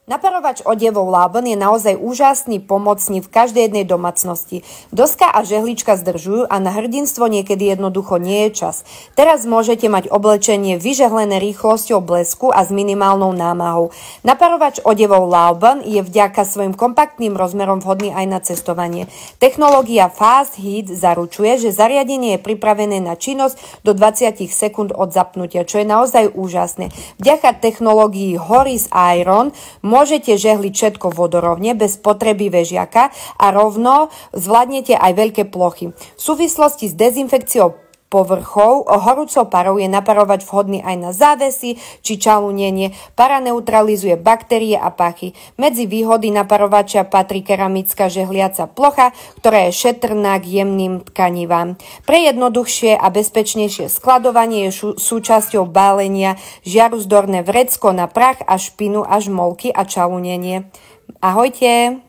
Naparovač odevov Laubon je naozaj úžasný pomocník v každej jednej domácnosti. Doska a žehlička zdržujú a na hrdinstvo niekedy jednoducho nie je čas. Teraz môžete mať oblečenie vyžehlené rýchlosťou blesku a s minimálnou námahou. Naparovač odevov Laubon je vďaka svojim kompaktným rozmerom vhodný aj na cestovanie. Technológia Fast Heat zaručuje, že zariadenie je pripravené na činnosť do 20 sekúnd od zapnutia, čo je naozaj úžasné. Vďaka technológii Horis Iron môžete žehliť všetko vodorovne bez potreby vežiaka a rovno zvládnete aj veľké plochy. V súvislosti s dezinfekciou povrchov horúcou parou je naparovač vhodný aj na závesy či čalunenie. Para neutralizuje baktérie a pachy. Medzi výhody naparovača patrí keramická žehliaca plocha, ktorá je šetrná k jemným tkanivám. Pre jednoduchšie a bezpečnejšie skladovanie je súčasťou bálenia žiaruzdorné vrecko na prach a špinu až molky a čalunenie. Ahojte!